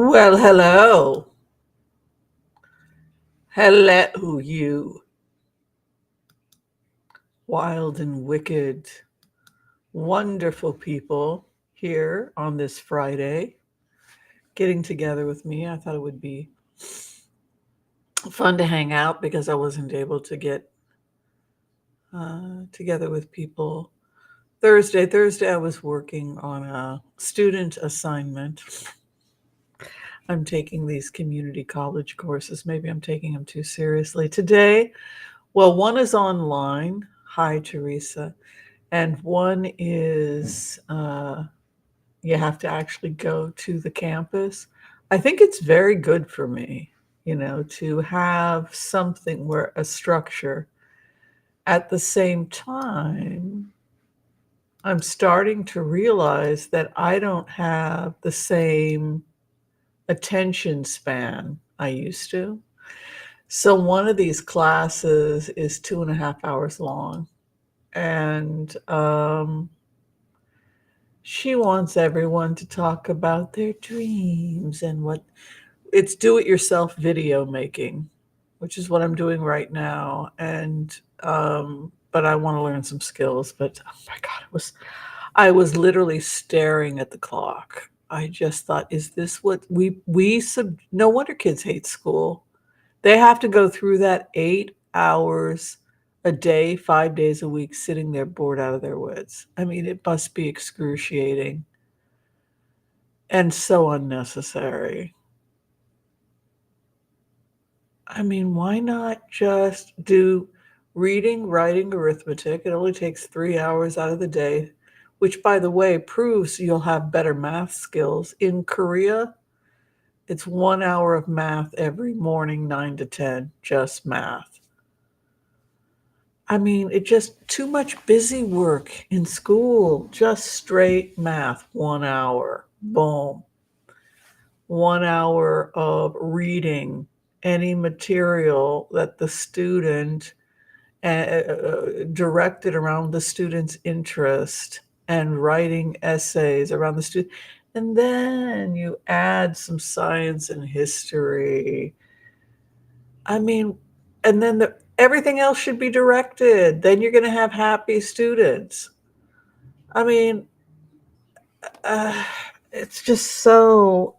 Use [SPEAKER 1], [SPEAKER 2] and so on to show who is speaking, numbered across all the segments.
[SPEAKER 1] Well, hello. Hello, you wild and wicked, wonderful people here on this Friday getting together with me. I thought it would be fun to hang out because I wasn't able to get together with people Thursday. Thursday, I was working on a student assignment. I'm taking these community college courses. Maybe I'm taking them too seriously. Today, well, one is online. Hi, Teresa. And one is you have to actually go to the campus. I think it's very good for me, to have something where a structure. At the same time, I'm starting to realize that I don't have the same attention span I used to. So one of these classes is 2.5 hours long. And she wants everyone to talk about their dreams and what it's do it yourself video making, which is what I'm doing right now. And but I want to learn some skills. But oh my God, I was literally staring at the clock. I just thought, is this what no wonder kids hate school. They have to go through that 8 hours a day, 5 days a week, sitting there bored out of their wits. I mean, it must be excruciating and so unnecessary. I mean, why not just do reading, writing, arithmetic? It only takes 3 hours out of the day, which, by the way, proves you'll have better math skills. In Korea, it's 1 hour of math every morning, 9 to 10, just math. I mean, it just too much busy work in school, just straight math, 1 hour, boom. 1 hour of reading any material that the student directed around the student's interest and writing essays around the student. And then you add some science and history. I mean, and then everything else should be directed. Then you're going to have happy students. I mean, uh, it's just so,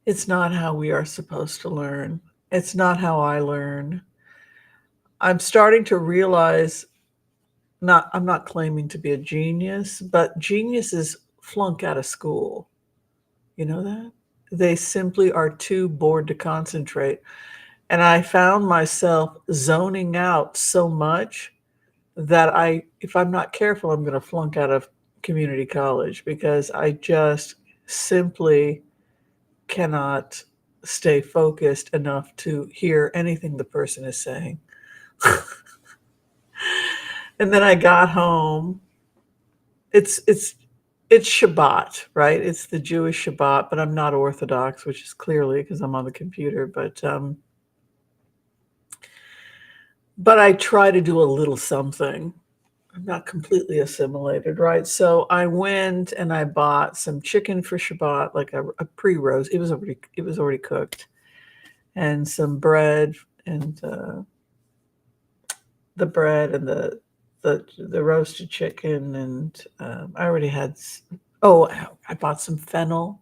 [SPEAKER 1] it's not how we are supposed to learn. It's not how I learn. I'm starting to realize I'm not claiming to be a genius, but geniuses flunk out of school. You know that? They simply are too bored to concentrate. And I found myself zoning out so much that if I'm not careful, I'm going to flunk out of community college because I just simply cannot stay focused enough to hear anything the person is saying. And then I got home. It's it's it's Shabbat, right? It's the Jewish Shabbat, but I'm not Orthodox, which is clearly because I'm on the computer. But I try to do a little something. I'm not completely assimilated, right? So I went and I bought some chicken for Shabbat, like a pre-roast. It was already cooked, and some bread and the bread and the roasted chicken, and I already had. Oh, I bought some fennel,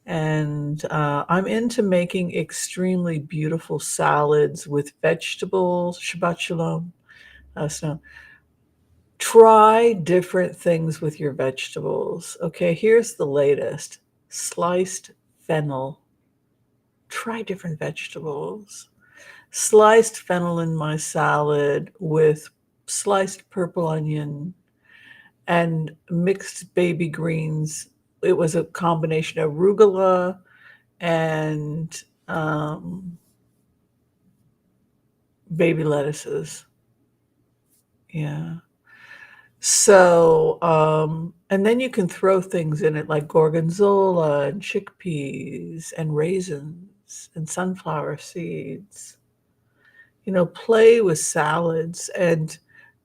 [SPEAKER 1] and I'm into making extremely beautiful salads with vegetables. Shabbat shalom. So try different things with your vegetables. Okay, here's the latest: sliced fennel. Try different vegetables. Sliced fennel in my salad with sliced purple onion and mixed baby greens. It was a combination of arugula and baby lettuces. Yeah. So, and then you can throw things in it like gorgonzola and chickpeas and raisins and sunflower seeds. Play with salads and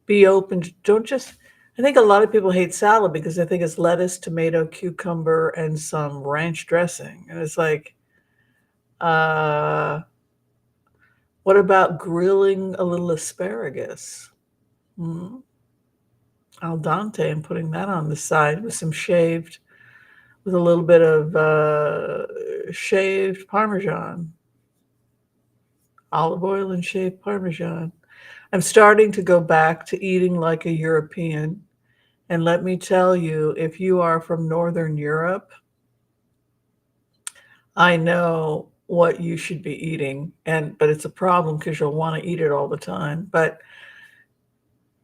[SPEAKER 1] be open. Don't just I think a lot of people hate salad because they think it's lettuce, tomato, cucumber, and some ranch dressing. And it's like, uh, what about grilling a little asparagus? Mm, al dente, and putting that on the side with some shaved, with a little bit of shaved Parmesan, olive oil and shaved Parmesan. I'm starting to go back to eating like a European. And let me tell you, if you are from Northern Europe, I know what you should be eating. But it's a problem because you'll want to eat it all the time. But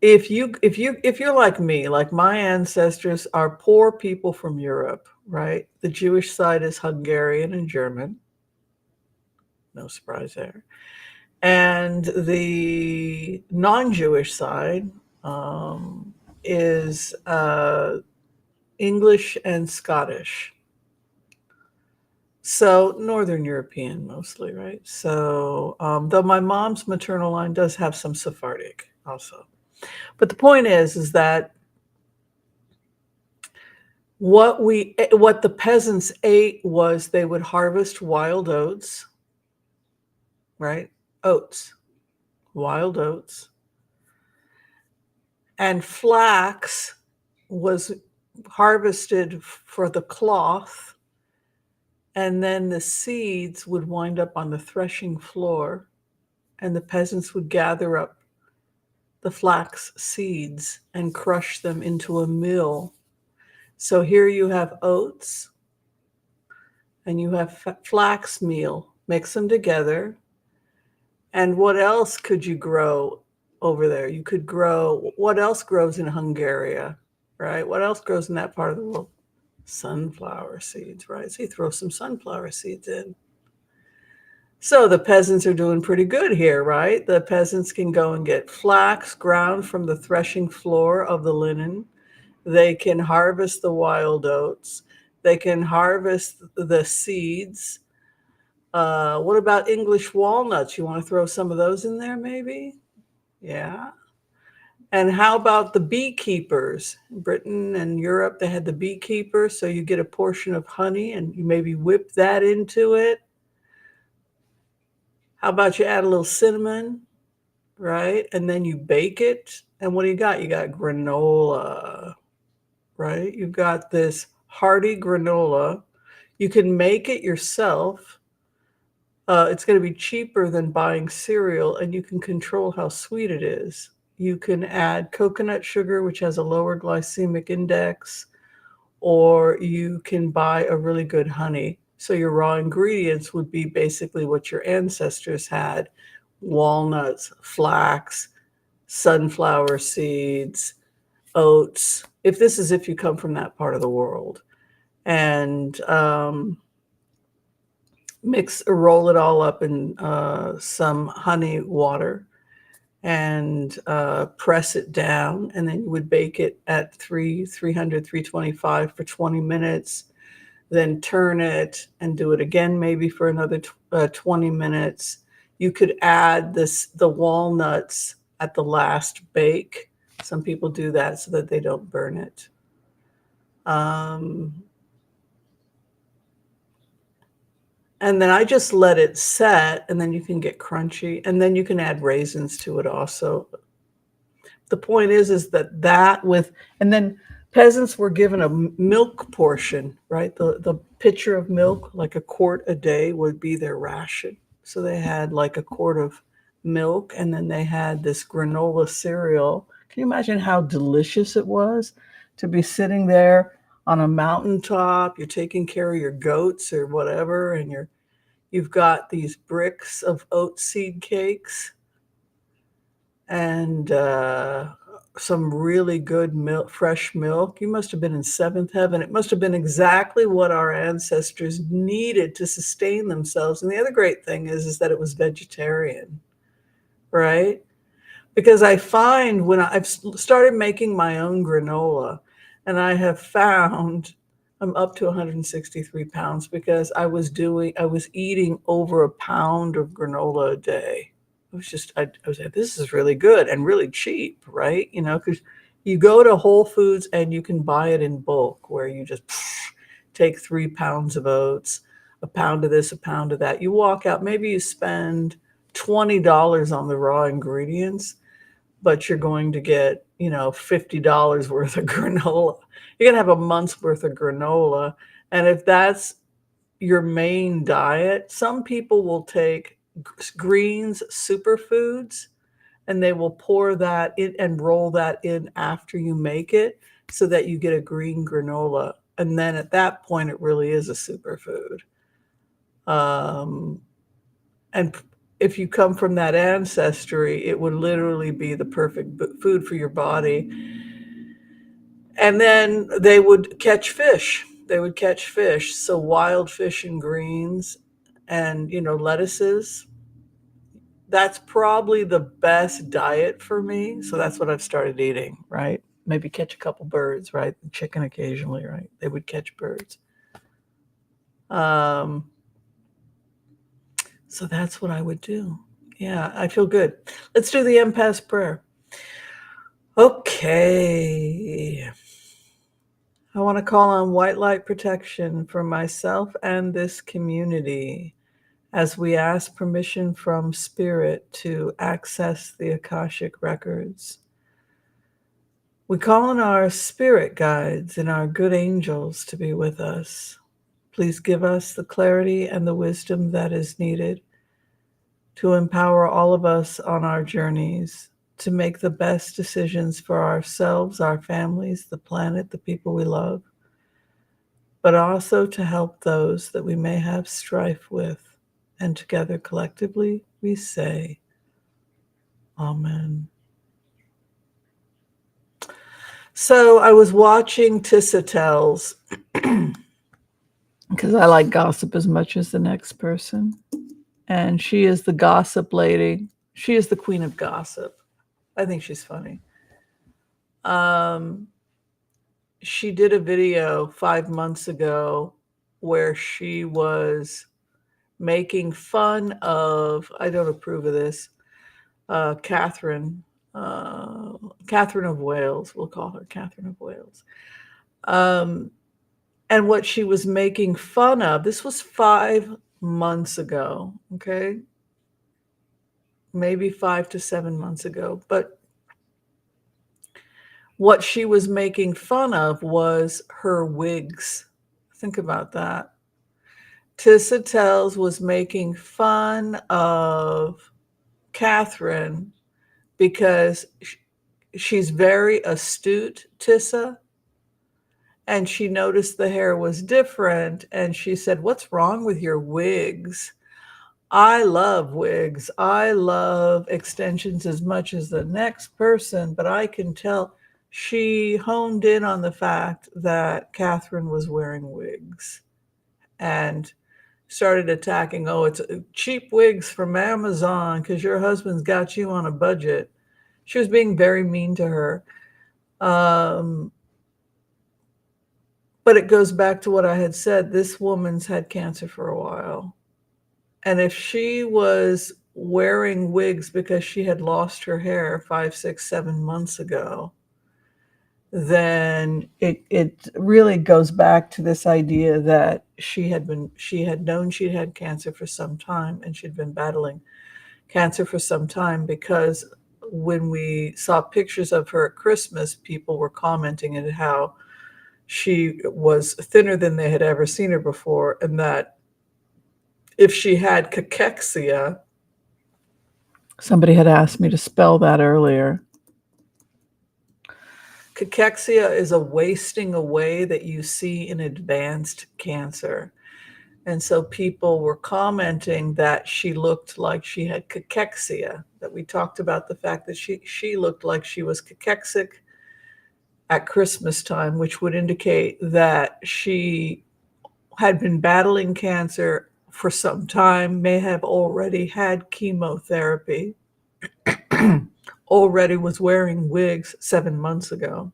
[SPEAKER 1] if you're like me, like my ancestors are poor people from Europe, right? The Jewish side is Hungarian and German. No surprise there. And the non-Jewish side is English and Scottish. So Northern European mostly, right? So though my mom's maternal line does have some Sephardic also. But the point is that what the peasants ate was they would harvest wild oats, right? Oats, wild oats, and flax was harvested for the cloth, and then the seeds would wind up on the threshing floor, and the peasants would gather up the flax seeds and crush them into a mill. So here you have oats and you have flax meal. Mix them together. And what else could you grow over there? You could grow, what else grows in Hungary, right? What else grows in that part of the world? Sunflower seeds, right? So you throw some sunflower seeds in. So the peasants are doing pretty good here, right? The peasants can go and get flax ground from the threshing floor of the linen. They can harvest the wild oats. They can harvest the seeds. What about English walnuts? You want to throw some of those in there, maybe? Yeah. And how about the beekeepers? In Britain and Europe, they had the beekeepers. So you get a portion of honey and you maybe whip that into it. How about you add a little cinnamon, right? And then you bake it. And what do you got? You got granola, right? You've got this hearty granola. You can make it yourself. It's going to be cheaper than buying cereal, and you can control how sweet it is. You can add coconut sugar, which has a lower glycemic index, or you can buy a really good honey. So your raw ingredients would be basically what your ancestors had: walnuts, flax, sunflower seeds, oats. If you come from that part of the world. And roll it all up in some honey water and press it down. And then you would bake it at 300, 325 for 20 minutes. Then turn it and do it again, maybe for another 20 minutes. You could add the walnuts at the last bake. Some people do that so that they don't burn it. And then I just let it set, and then you can get crunchy, and then you can add raisins to it also. The point is that and then peasants were given a milk portion, right? The pitcher of milk, like a quart a day, would be their ration. So they had like a quart of milk, and then they had this granola cereal. Can you imagine how delicious it was to be sitting there on a mountaintop? You're taking care of your goats or whatever, and you've got these bricks of oat seed cakes and some really good milk, fresh milk. You must have been in seventh heaven. It must have been exactly what our ancestors needed to sustain themselves. And the other great thing is that it was vegetarian, right? Because I find when I've started making my own granola, and I have found I'm up to 163 pounds because I was eating over a pound of granola a day. I was like, this is really good and really cheap, right? Because You go to Whole Foods and you can buy it in bulk, where you just take 3 pounds of oats, a pound of this, a pound of that. You walk out, maybe you spend $20 on the raw ingredients, but you're going to get, $50 worth of granola. You're going to have a month's worth of granola. And if that's your main diet, some people will take greens superfoods and they will pour that in and roll that in after you make it so that you get a green granola. And then at that point, it really is a superfood. And if you come from that ancestry, it would literally be the perfect food for your body. And then they would catch fish. They would catch fish. So wild fish and greens and, lettuces. That's probably the best diet for me. So that's what I've started eating, right? Maybe catch a couple birds, right? Chicken occasionally, right? They would catch birds. So that's what I would do. Yeah, I feel good. Let's do the empath prayer. Okay. I want to call on white light protection for myself and this community as we ask permission from Spirit to access the Akashic records. We call on our spirit guides and our good angels to be with us. Please give us the clarity and the wisdom that is needed to empower all of us on our journeys to make the best decisions for ourselves, our families, the planet, the people we love, but also to help those that we may have strife with. And together, collectively, we say, Amen. So I was watching Tissa Tells because I like gossip as much as the next person. And she is the gossip lady. She is the queen of gossip. I think she's funny. She did a video 5 months ago where she was making fun of, I don't approve of this, Catherine of Wales. We'll call her Catherine of Wales. And what she was making fun of, this was 5 months ago, okay? Maybe 5 to 7 months ago. But what she was making fun of was her wigs. Think about that. Tissa Tells was making fun of Catherine because she's very astute, Tissa. And she noticed the hair was different. And she said, "What's wrong with your wigs?" I love wigs. I love extensions as much as the next person. But I can tell she honed in on the fact that Catherine was wearing wigs and started attacking, "Oh, it's cheap wigs from Amazon because your husband's got you on a budget." She was being very mean to her. But it goes back to what I had said. This woman's had cancer for a while. And if she was wearing wigs because she had lost her hair 5, 6, 7 months ago, then it really goes back to this idea that she had known she'd had cancer for some time, and she'd been battling cancer for some time, because when we saw pictures of her at Christmas, people were commenting on how she was thinner than they had ever seen her before, and that if she had cachexia, somebody had asked me to spell that earlier. Cachexia is a wasting away that you see in advanced cancer. And so people were commenting that she looked like she had cachexia, that we talked about the fact that she looked like she was cachexic at Christmas time, which would indicate that she had been battling cancer for some time, may have already had chemotherapy, already was wearing wigs 7 months ago.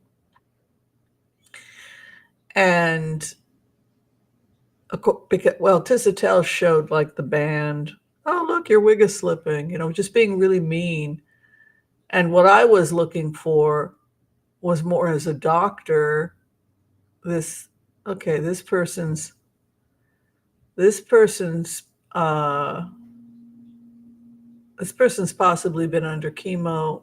[SPEAKER 1] And Tissa Tells showed like the band, "Oh, look, your wig is slipping," just being really mean. And what I was looking for was more as a doctor. This okay, this person's uh, this person's possibly been under chemo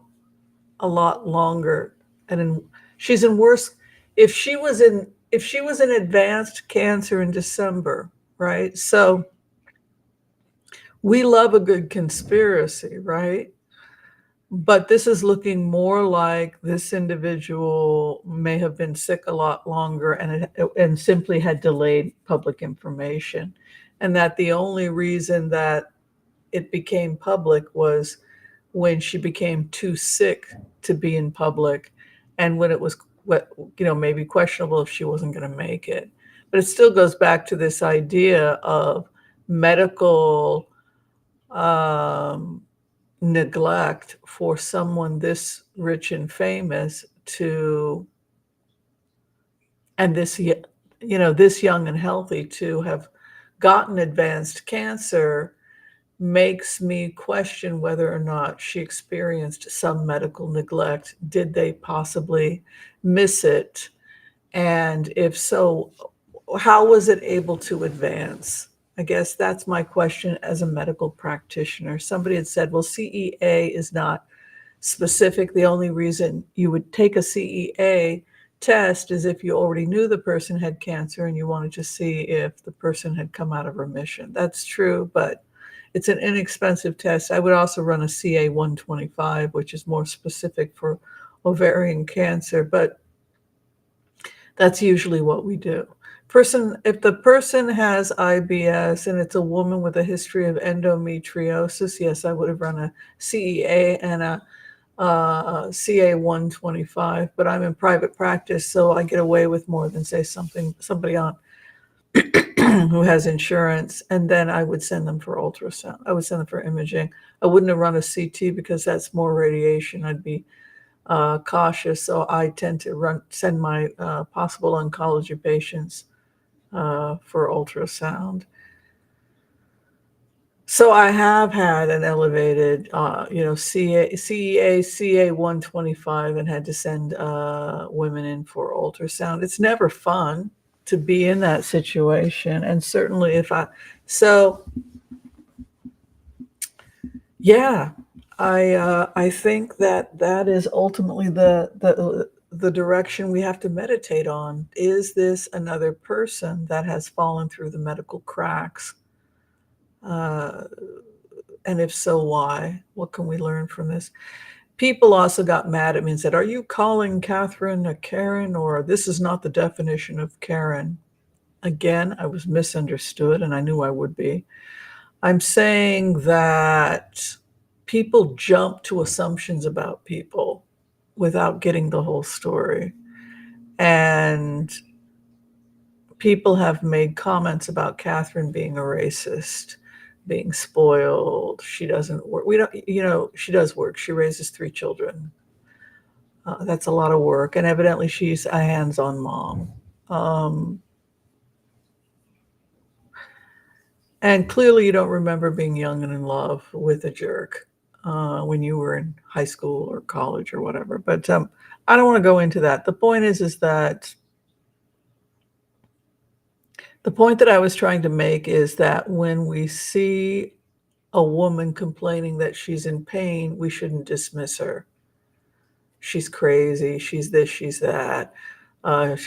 [SPEAKER 1] a lot longer, and she's in worse. If she was in advanced cancer in December, right? So we love a good conspiracy, right? But this is looking more like this individual may have been sick a lot longer and simply had delayed public information, and that the only reason that it became public was when she became too sick to be in public, and when it was maybe questionable if she wasn't going to make it. But it still goes back to this idea of medical um, neglect for someone this rich and famous to and this young and healthy to have gotten advanced cancer makes me question whether or not she experienced some medical neglect. Did they possibly miss it? And if so, how was it able to advance? I guess that's my question as a medical practitioner. Somebody had said, well, CEA is not specific. The only reason you would take a CEA test is if you already knew the person had cancer and you wanted to see if the person had come out of remission. That's true, but it's an inexpensive test. I would also run a CA 125, which is more specific for ovarian cancer, but that's usually what we do. If the person has IBS and it's a woman with a history of endometriosis, yes, I would have run a CEA and a CA 125, but I'm in private practice, so I get away with more than say somebody on who has insurance, and then I would send them for ultrasound. I would send them for imaging. I wouldn't have run a CT because that's more radiation. I'd be cautious, so I tend to send my possible oncology patients for ultrasound. So I have had an elevated, CEA, CA 125, and had to send women in for ultrasound. It's never fun to be in that situation, and certainly so yeah, I think that is ultimately the direction we have to meditate on. Is this another person that has fallen through the medical cracks? Uh, and if so, why? What can we learn from this? People also got mad at me and said, are you calling Catherine a Karen? Or this is not the definition of Karen. Again, I was misunderstood, and I knew I would be. I'm saying that people jump to assumptions about people without getting the whole story. And people have made comments about Catherine being a racist, being spoiled. She doesn't work. She does work. She raises 3 children. That's a lot of work. And evidently she's a hands-on mom. And clearly you don't remember being young and in love with a jerk when you were in high school or college or whatever. But I don't want to go into that. The point is that the point that I was trying to make is that when we see a woman complaining that she's in pain, we shouldn't dismiss her. She's crazy. She's this, she's that. Well,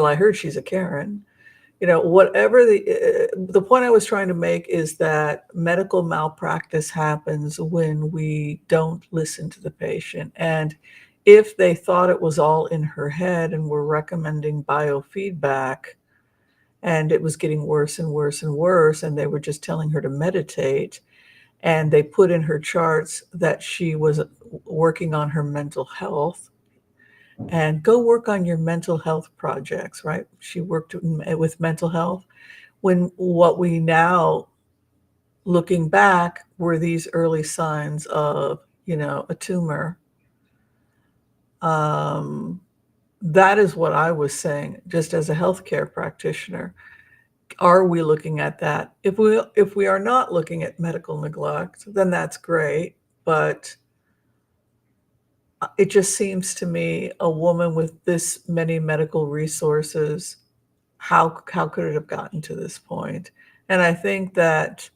[SPEAKER 1] I heard she's a Karen. Whatever the point I was trying to make is that medical malpractice happens when we don't listen to the patient. And if they thought it was all in her head and were recommending biofeedback, and it was getting worse and worse and worse, and they were just telling her to meditate, and they put in her charts that she was working on her mental health, and go work on your mental health projects, right? She worked with mental health. When what we now, looking back, were these early signs of, a tumor. That is what I was saying, just as a healthcare practitioner. Are we looking at that? If we are not looking at medical neglect, then that's great. But it just seems to me a woman with this many medical resources, how could it have gotten to this point? And I think that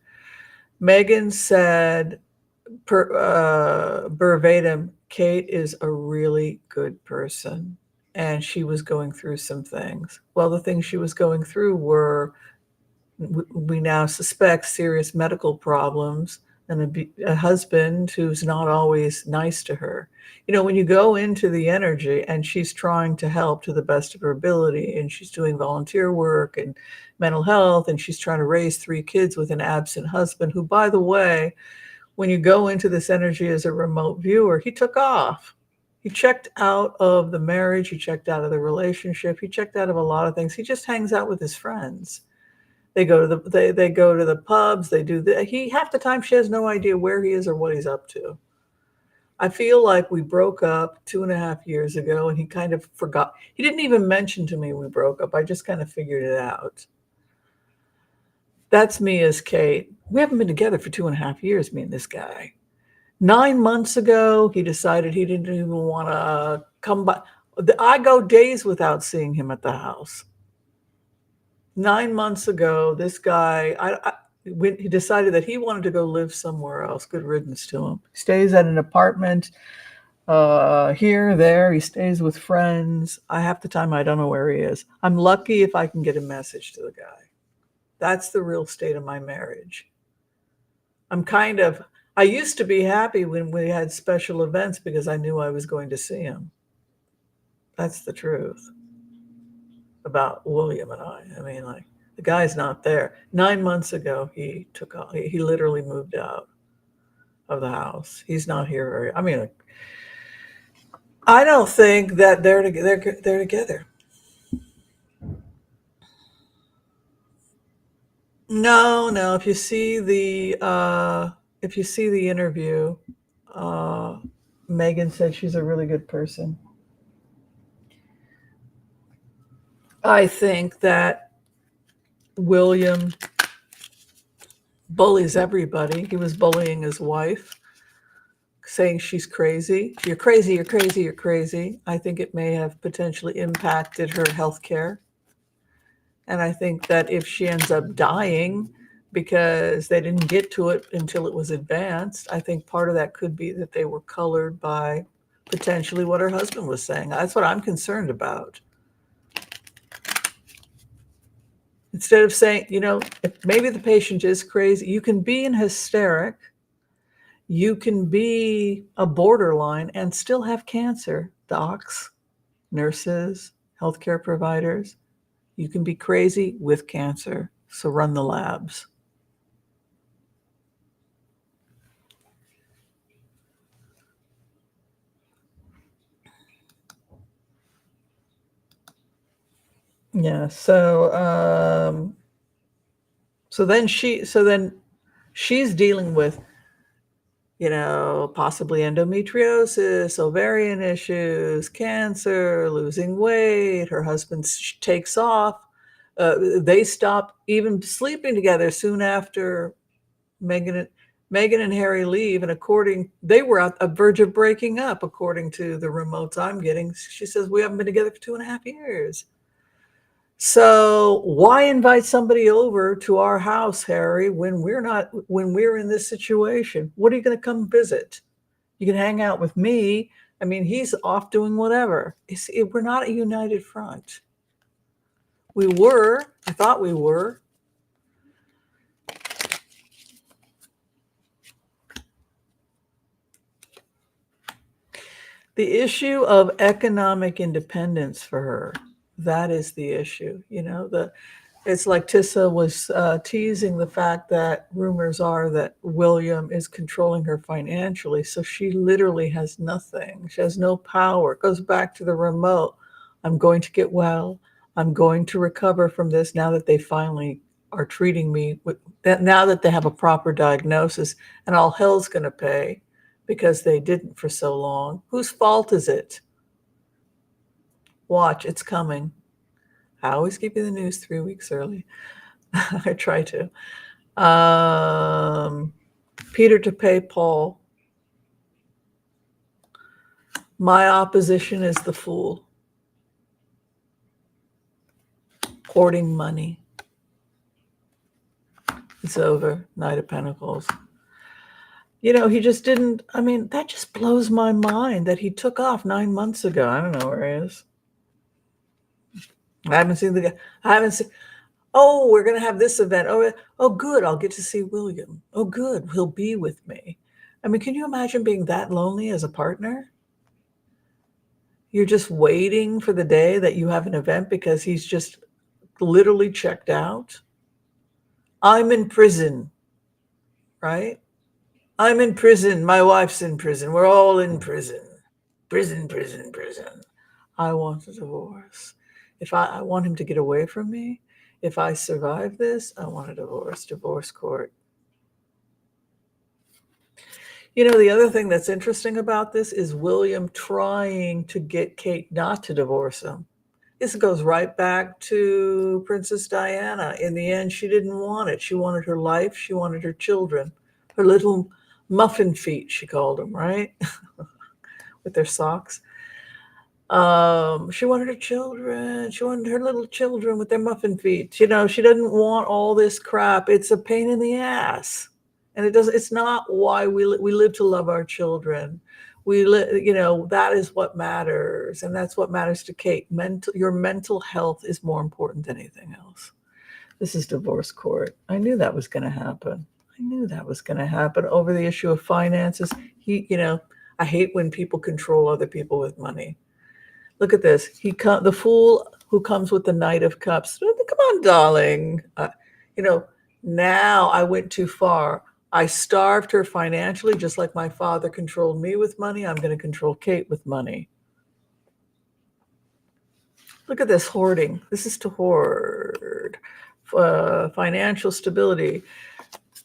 [SPEAKER 1] Megan said verbatim, Kate is a really good person, and she was going through some things. Well, the things she was going through were, we now suspect, serious medical problems, and a husband who's not always nice to her. You know, when you go into the energy and she's trying to help to the best of her ability, and she's doing volunteer work and mental health, and she's trying to raise 3 kids with an absent husband who, by the way, when you go into this energy as a remote viewer, he took off. He checked out of the marriage, he checked out of the relationship, he checked out of a lot of things. He just hangs out with his friends. They go to they go to the pubs, they do he half the time she has no idea where he is or what he's up to. I feel like we broke up 2.5 years ago and he kind of forgot. He didn't even mention to me we broke up. I just kind of figured it out. That's me as Kate. We haven't been together for 2.5 years, me and this guy. 9 months ago, he decided he didn't even want to come by. I go days without seeing him at the house. 9 months ago, this guy, when he decided that he wanted to go live somewhere else. Good riddance to him. He stays at an apartment here, there. He stays with friends. Half the time, I don't know where he is. I'm lucky if I can get a message to the guy. That's the real state of my marriage. I used to be happy when we had special events because I knew I was going to see him. That's the truth about William and I. I mean, like, the guy's not there. 9 months ago, he took off. He literally moved out of the house. He's not here. I mean, I don't think that they're together. No. If you see the interview, uh, Megan said she's a really good person. I think that William bullies everybody. He was bullying his wife, saying she's crazy. You're crazy, you're crazy, you're crazy. I think it may have potentially impacted her health care. And I think that if she ends up dying because they didn't get to it until it was advanced, I think part of that could be that they were colored by potentially what her husband was saying. That's what I'm concerned about. Instead of saying, if maybe the patient is crazy, you can be an hysteric, you can be a borderline and still have cancer. Docs, nurses, healthcare providers, you can be crazy with cancer. So run the labs. Yeah. So then she's dealing with, possibly endometriosis, ovarian issues, cancer, losing weight. Her husband takes off. They stop even sleeping together soon after Megan and Harry leave. And they were at a verge of breaking up, according to the remotes I'm getting. She says, we haven't been together for 2.5 years. So why invite somebody over to our house, Harry, when we're in this situation? What are you going to come visit? You can hang out with me. I mean, he's off doing whatever. We're not a united front. I thought we were. The issue of economic independence for her, that is the issue. It's like Tissa was teasing the fact that rumors are that William is controlling her financially. So she literally has nothing. She has no power. It goes back to the remote. I'm going to get well. I'm going to recover from this now that they finally are treating me now that they have a proper diagnosis, and all hell's going to pay because they didn't for so long. Whose fault is it? Watch, it's coming. I always give you the news 3 weeks early. I try to. Peter to pay Paul. My opposition is the Fool, hoarding money. It's over. Knight of Pentacles. He just didn't. I mean, that just blows my mind that he took off 9 months ago. I don't know where he is. I haven't seen the guy. I haven't seen. Oh, we're going to have this event. Oh, good. I'll get to see William. Oh, good. He'll be with me. I mean, can you imagine being that lonely as a partner? You're just waiting for the day that you have an event because he's just literally checked out. I'm in prison, right? I'm in prison. My wife's in prison. We're all in prison. Prison, prison, prison. I want a divorce. If I want him to get away from me, if I survive this, I want a divorce court. The other thing that's interesting about this is William trying to get Kate not to divorce him. This goes right back to Princess Diana. In the end, she didn't want it. She wanted her life. She wanted her children, her little muffin feet, she called them, right? With their socks. She wanted her children. She wanted her little children with their muffin feet. She doesn't want all this crap. It's a pain in the ass. And it's not why we live to love our children. That is what matters. And that's what matters to Kate. Your mental health is more important than anything else. This is divorce court. I knew that was going to happen. Over the issue of finances. I hate when people control other people with money. Look at this. The Fool who comes with the Knight of Cups. Come on, darling. Now I went too far. I starved her financially, just like my father controlled me with money. I'm going to control Kate with money. Look at this hoarding. This is to hoard. Financial stability.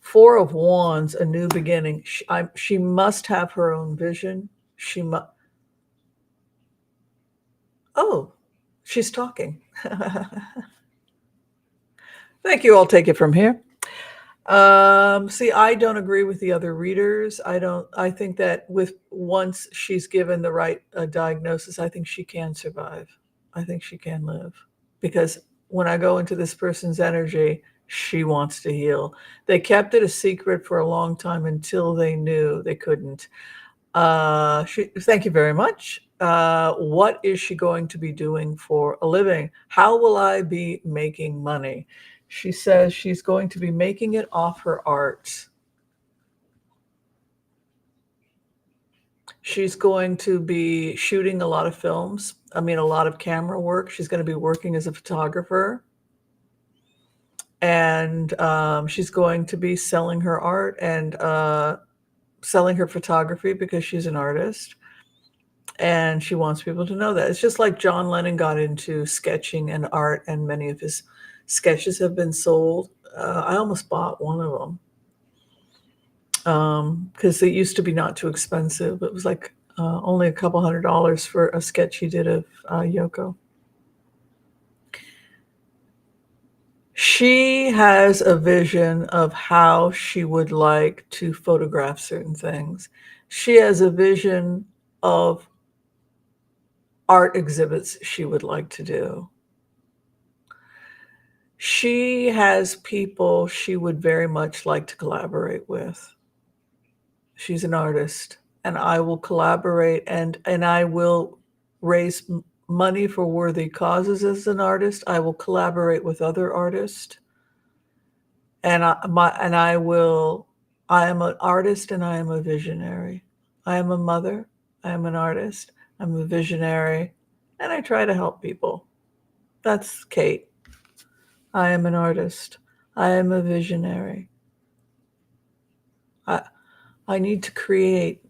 [SPEAKER 1] Four of Wands, a new beginning. She must have her own vision. Oh, she's talking. Thank you. I'll take it from here. See, I don't agree with the other readers. I think that once she's given the right diagnosis, I think she can survive. I think she can live. Because when I go into this person's energy, she wants to heal. They kept it a secret for a long time until they knew they couldn't. Thank you very much. What is she going to be doing for a living? How will I be making money? She says she's going to be making it off her art. She's going to be shooting a lot of films. A lot of camera work. She's going to be working as a photographer. And she's going to be selling her art and selling her photography because she's an artist. And she wants people to know that. It's just like John Lennon got into sketching and art, and many of his sketches have been sold. I almost bought one of them because it used to be not too expensive. It was like only a couple $100 for a sketch he did of Yoko. She has a vision of how she would like to photograph certain things. She has a vision of art exhibits she would like to do. She has people she would very much like to collaborate with. She's an artist, and I will collaborate and I will raise money for worthy causes as an artist. I will collaborate with other artists. And I am an artist and I am a visionary. I am a mother. I am an artist. I'm a visionary. And I try to help people. That's Kate. I am an artist. I am a visionary. I need to create.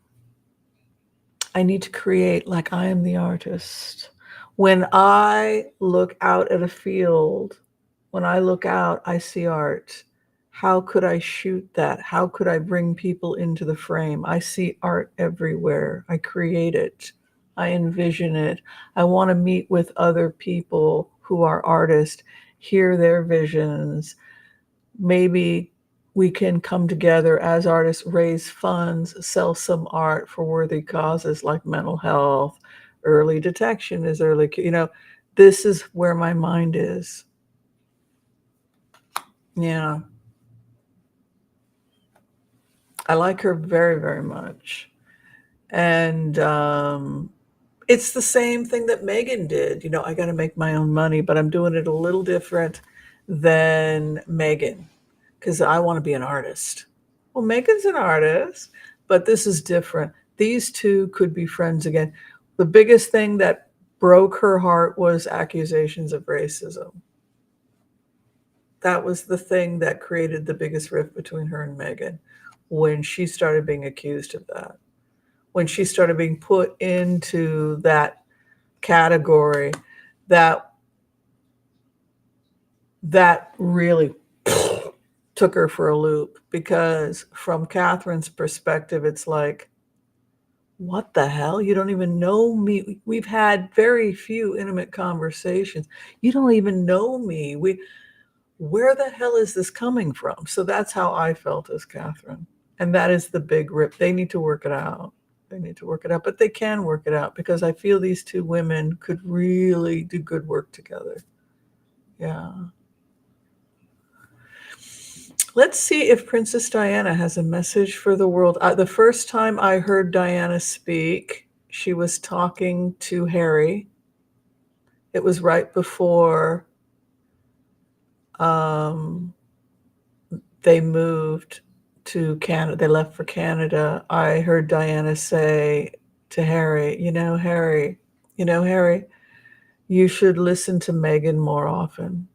[SPEAKER 1] I need to create like I am the artist. When I look out at a field, when I look out, I see art. How could I shoot that? How could I bring people into the frame? I see art everywhere. I create it. I envision it. I want to meet with other people who are artists, hear their visions, maybe we can come together as artists, raise funds, sell some art for worthy causes like mental health, early detection is early, this is where my mind is. Yeah. I like her very, very much. And it's the same thing that Megan did. I got to make my own money, but I'm doing it a little different than Megan because I want to be an artist. Well, Megan's an artist, but this is different. These two could be friends again. The biggest thing that broke her heart was accusations of racism. That was the thing that created the biggest rift between her and Megan when she started being accused of that. When she started being put into that category, that really took her for a loop, because from Catherine's perspective, it's like, what the hell? You don't even know me. We've had very few intimate conversations. You don't even know me. Where the hell is this coming from? So that's how I felt as Catherine. And that is the big rip. They need to work it out. They need to work it out, but they can work it out because I feel these two women could really do good work together. Yeah. Let's see if Princess Diana has a message for the world. The first time I heard Diana speak, she was talking to Harry. It was right before they moved to Canada. They left for Canada. I heard Diana say to Harry, Harry, Harry, you should listen to Meghan more often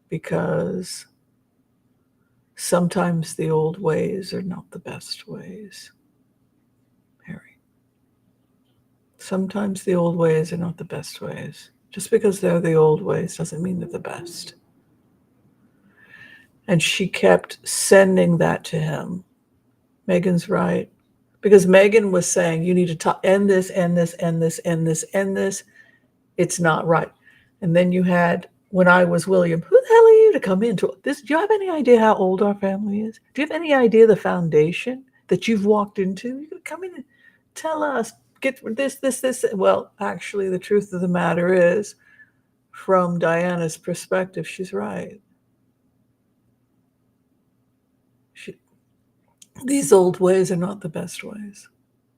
[SPEAKER 1] because sometimes the old ways are not the best ways. Harry. Sometimes the old ways are not the best ways. Just because they're the old ways doesn't mean they're the best. And she kept sending that to him. Meghan's right. Because Meghan was saying, you need to end this, end this, end this, end this, end this. It's not right. And then you had, when I was William, who the hell are you to come into this? Do you have any idea how old our family is? Do you have any idea the foundation that you've walked into? You could come in and tell us, get this. Well, actually, the truth of the matter is, from Diana's perspective, she's right. These old ways are not the best ways.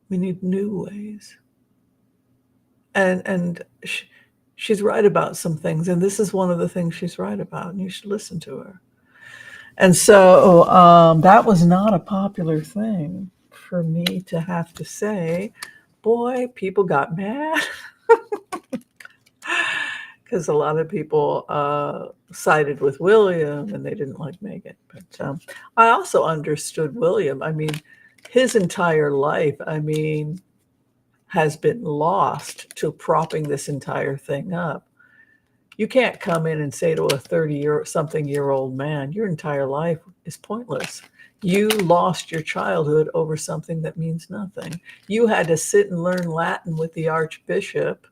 [SPEAKER 1] We need new ways. And she's right about some things, and this is one of the things she's right about, and you should listen to her. And so that was not a popular thing for me to have to say. Boy, people got mad because a lot of people sided with William and they didn't like Meghan. But I also understood William. I mean, his entire life, has been lost to propping this entire thing up. You can't come in and say to a 30-something-year-old man, your entire life is pointless. You lost your childhood over something that means nothing. You had to sit and learn Latin with the Archbishop,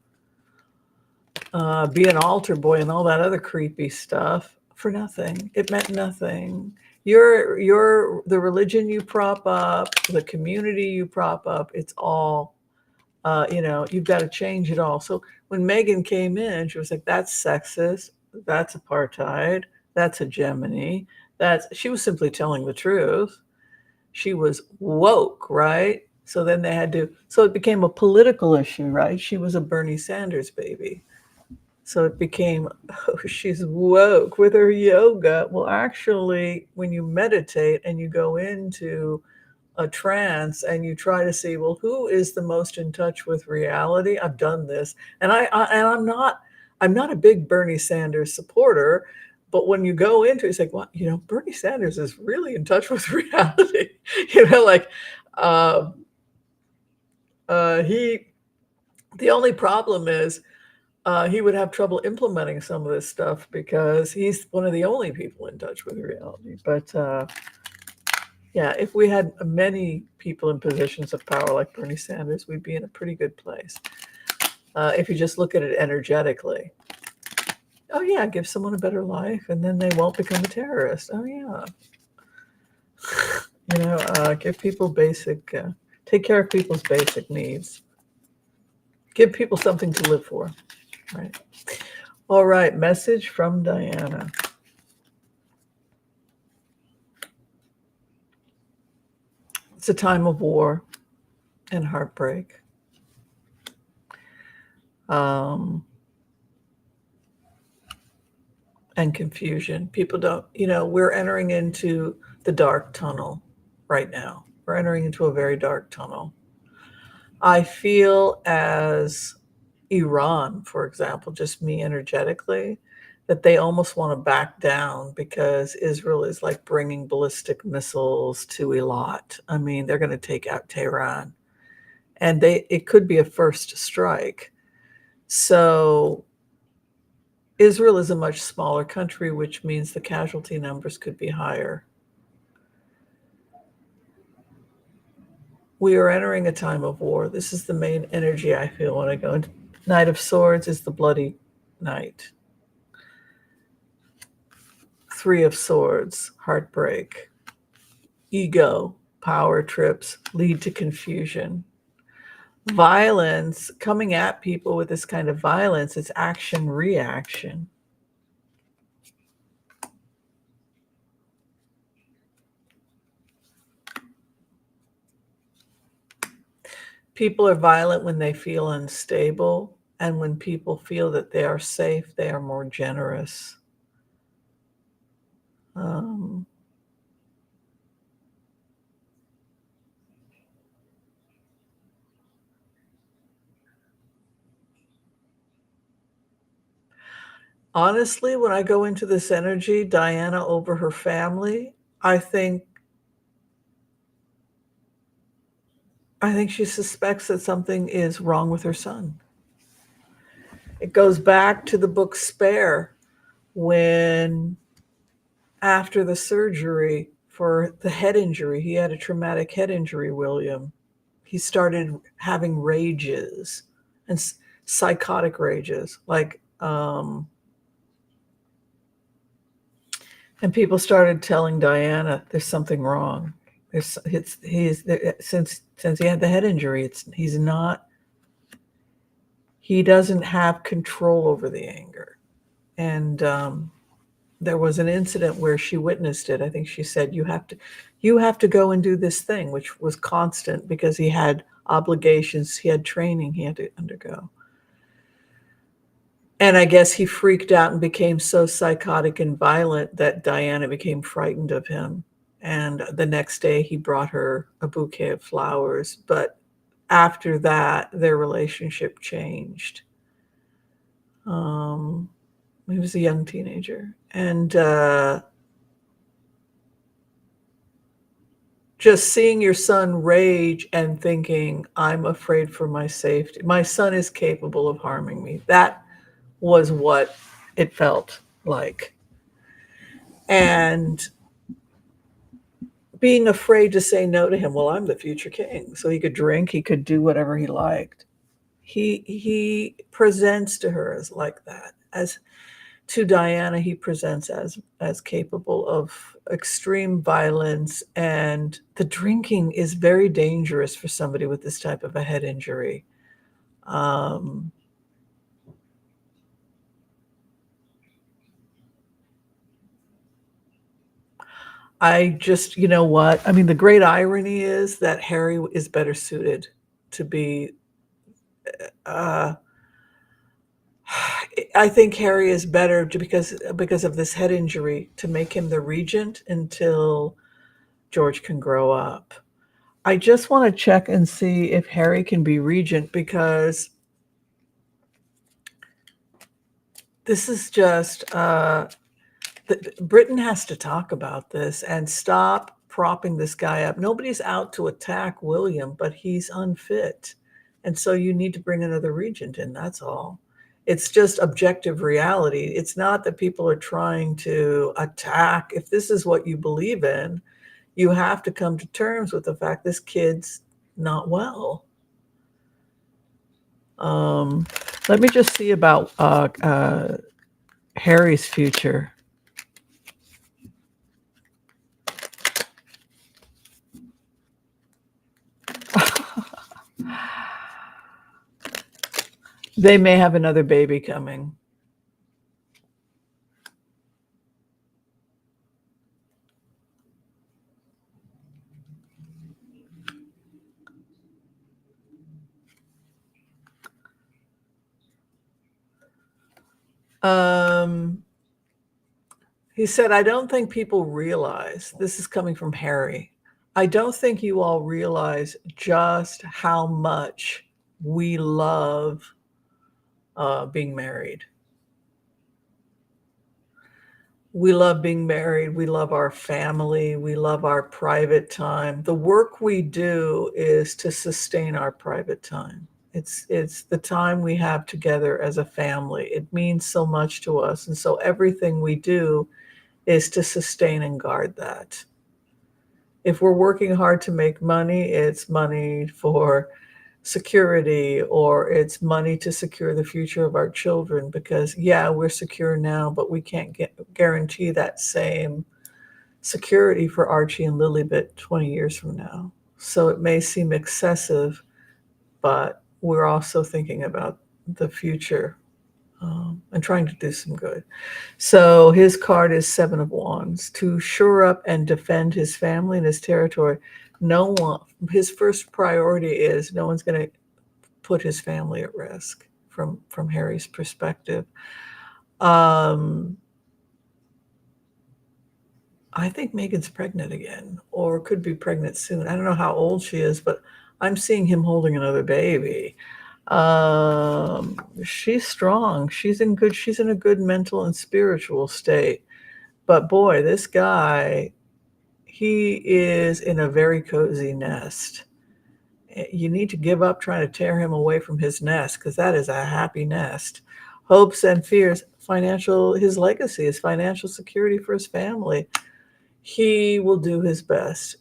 [SPEAKER 1] be an altar boy and all that other creepy stuff for nothing. It meant nothing. The religion you prop up, the community you prop up, it's all you've got to change it all. So when Meghan came in, she was like, that's sexist, that's apartheid, that's hegemony. She was simply telling the truth. She was woke, right? So then so it became a political issue, right? She was a Bernie Sanders baby. So it became, oh, she's woke with her yoga. Well, actually, when you meditate and you go into a trance and you try to see, well, who is the most in touch with reality? I've done this, and I'm not a big Bernie Sanders supporter, but when you go into it, it's like, well, Bernie Sanders is really in touch with reality. Like the only problem is he would have trouble implementing some of this stuff because he's one of the only people in touch with reality. But yeah, if we had many people in positions of power like Bernie Sanders, we'd be in a pretty good place. If you just look at it energetically. Oh, yeah, give someone a better life, and then they won't become a terrorist. Oh, yeah. Give people take care of people's basic needs. Give people something to live for, right? All right, message from Diana. It's a time of war and heartbreak. And confusion. People don't, we're entering into the dark tunnel right now. We're entering into a very dark tunnel. I feel as Iran, for example, just me energetically, that they almost want to back down because Israel is like bringing ballistic missiles to Eilat. I mean, they're going to take out Tehran, and it could be a first strike. So Israel is a much smaller country, which means the casualty numbers could be higher. We are entering a time of war. This is the main energy I feel when I go into Knight of Swords is the bloody knight. Three of Swords, heartbreak. Ego, power trips lead to confusion. Violence, coming at people with this kind of violence, it's action reaction. People are violent when they feel unstable, and when people feel that they are safe, they are more generous. Honestly, when I go into this energy, Diana over her family, I think she suspects that something is wrong with her son. It goes back to the book Spare, when after the surgery for the head injury, he had a traumatic head injury, William. He started having rages and psychotic rages, and people started telling Diana there's something wrong. Since he had the head injury, he doesn't have control over the anger. And there was an incident where she witnessed it. I think she said, you have to go and do this thing, which was constant because he had obligations, he had training he had to undergo. And I guess he freaked out and became so psychotic and violent that Diana became frightened of him. And the next day he brought her a bouquet of flowers. But after that, their relationship changed. He was a young teenager. And just seeing your son rage and thinking, I'm afraid for my safety. My son is capable of harming me. That was what it felt like. And being afraid to say no to him. Well, I'm the future king. So he could drink, he could do whatever he liked. He presents to her as like that. As to Diana, he presents as capable of extreme violence, and the drinking is very dangerous for somebody with this type of a head injury. I just, you know what? I mean, the great irony is that Harry is better suited to be. I think Harry is better because of this head injury to make him the regent until George can grow up. I just want to check and see if Harry can be regent, because this is just Britain has to talk about this and stop propping this guy up. Nobody's out to attack William, but he's unfit. And so you need to bring another regent in. That's all. It's just objective reality. It's not that people are trying to attack. If this is what you believe in, you have to come to terms with the fact this kid's not well. Let me just see about Harry's future. They may have another baby coming. Um, he said, I don't think people realize, this is coming from Harry, I don't think you all realize just how much we love being married. We love being married. We love our family. We love our private time. The work we do is to sustain our private time. It's the time we have together as a family. It means so much to us. And so everything we do is to sustain and guard that. If we're working hard to make money, it's money for security, or it's money to secure the future of our children, because yeah, we're secure now, but we can't guarantee that same security for Archie and Lilibet 20 years from now. So it may seem excessive, but we're also thinking about the future, and trying to do some good. So his card is Seven of Wands, to shore up and defend his family and his territory. No one, his first priority is no one's going to put his family at risk from Harry's perspective. Um, I think Megan's pregnant again, or could be pregnant soon. I don't know how old she is, but I'm seeing him holding another baby. She's strong. She's in a good mental and spiritual state. But boy, this guy, he is in a very cozy nest. You need to give up trying to tear him away from his nest, because that is a happy nest. Hopes and fears, his legacy is financial security for his family. He will do his best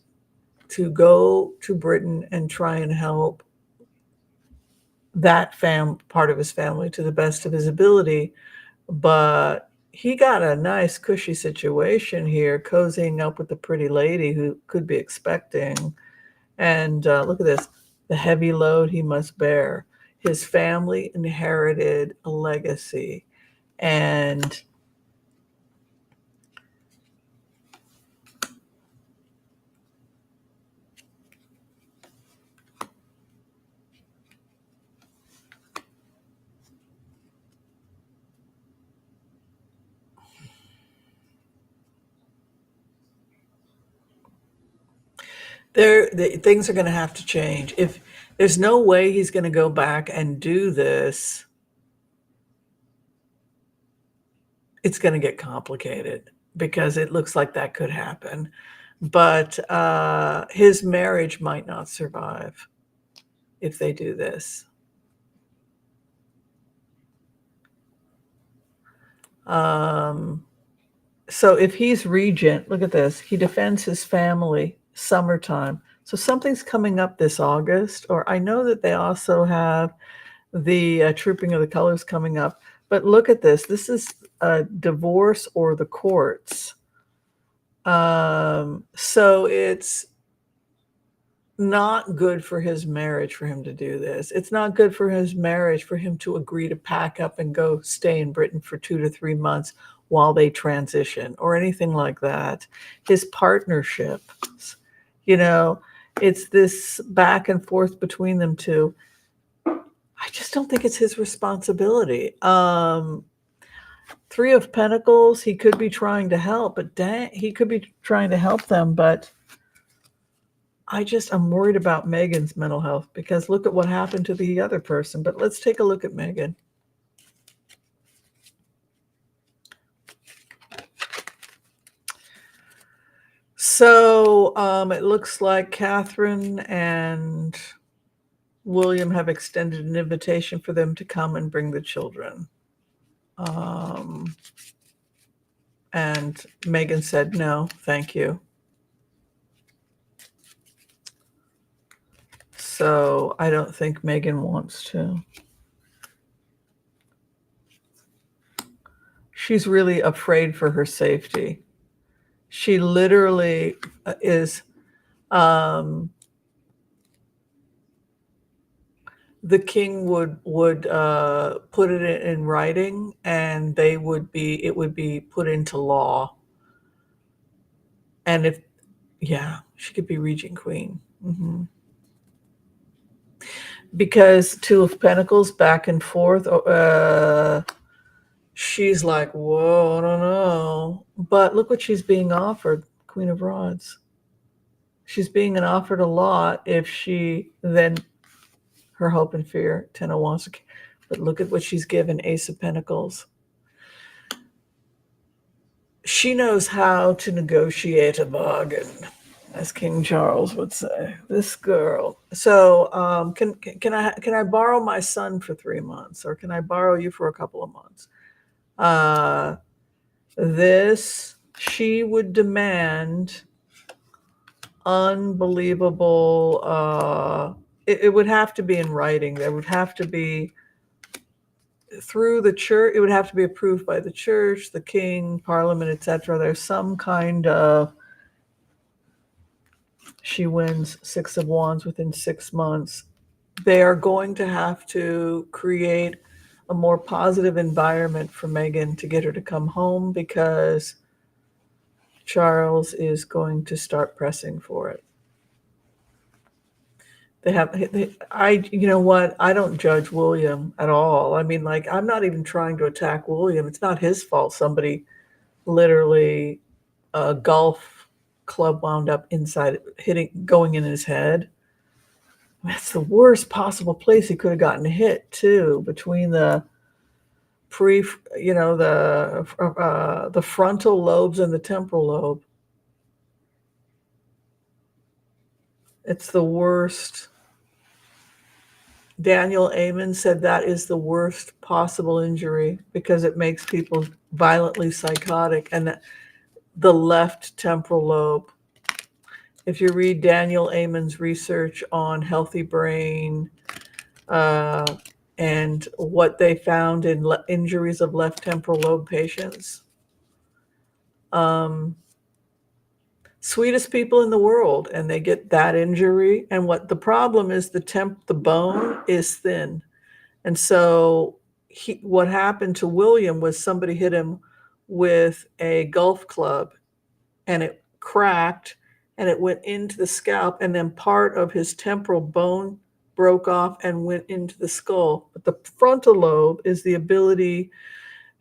[SPEAKER 1] to go to Britain and try and help that part of his family to the best of his ability. But he got a nice cushy situation here, cozying up with the pretty lady who could be expecting. And look at this, the heavy load he must bear. His family inherited a legacy. And things are going to have to change. If there's no way he's going to go back and do this, it's going to get complicated, because it looks like that could happen. But his marriage might not survive if they do this. So if he's regent, look at this. He defends his family, summertime. So something's coming up this August, or I know that they also have the Trooping of the Colors coming up. But look at this. This is a divorce or the courts. So it's not good for his marriage for him to do this. It's not good for his marriage for him to agree to pack up and go stay in Britain for 2 to 3 months while they transition or anything like that. His partnerships, you know, it's this back and forth between them two. I just don't think it's his responsibility. Three of Pentacles, he could be trying to help, but he could be trying to help them, but I'm worried about Megan's mental health, because look at what happened to the other person. But let's take a look at Megan. So it looks like Catherine and William have extended an invitation for them to come and bring the children. And Megan said, no, thank you. So I don't think Megan wants to. She's really afraid for her safety. She literally is the king would put it in writing, and it would be put into law. And if yeah, she could be regent queen. Because Two of Pentacles back and forth. She's like, whoa, I don't know. But look what she's being offered, Queen of Rods. She's being offered a lot if she then her hope and fear, Ten of Wands. But look at what she's given, Ace of Pentacles. She knows how to negotiate a bargain, as King Charles would say. This girl. So, can I borrow my son for 3 months, or can I borrow you for a couple of months? This she would demand unbelievable. It would have to be in writing. There would have to be through the church. It would have to be approved by the church, the king, parliament, etc. There's some kind of. She wins Six of Wands within 6 months. They are going to have to create a more positive environment for Meghan to get her to come home, because Charles is going to start pressing for it. You know what? I don't judge William at all. I mean, like, I'm not even trying to attack William. It's not his fault. Somebody literally, a golf club wound up inside, going in his head. That's the worst possible place he could have gotten hit too, between the the frontal lobes and the temporal lobe. It's the worst. Daniel Amen said that is the worst possible injury because it makes people violently psychotic. And the left temporal lobe. If you read Daniel Amen's research on healthy brain and what they found in injuries of left temporal lobe patients, sweetest people in the world, and they get that injury. And what the problem is, the bone is thin. And so what happened to William was somebody hit him with a golf club, and it cracked, and it went into the scalp, and then part of his temporal bone broke off and went into the skull. But the frontal lobe is the ability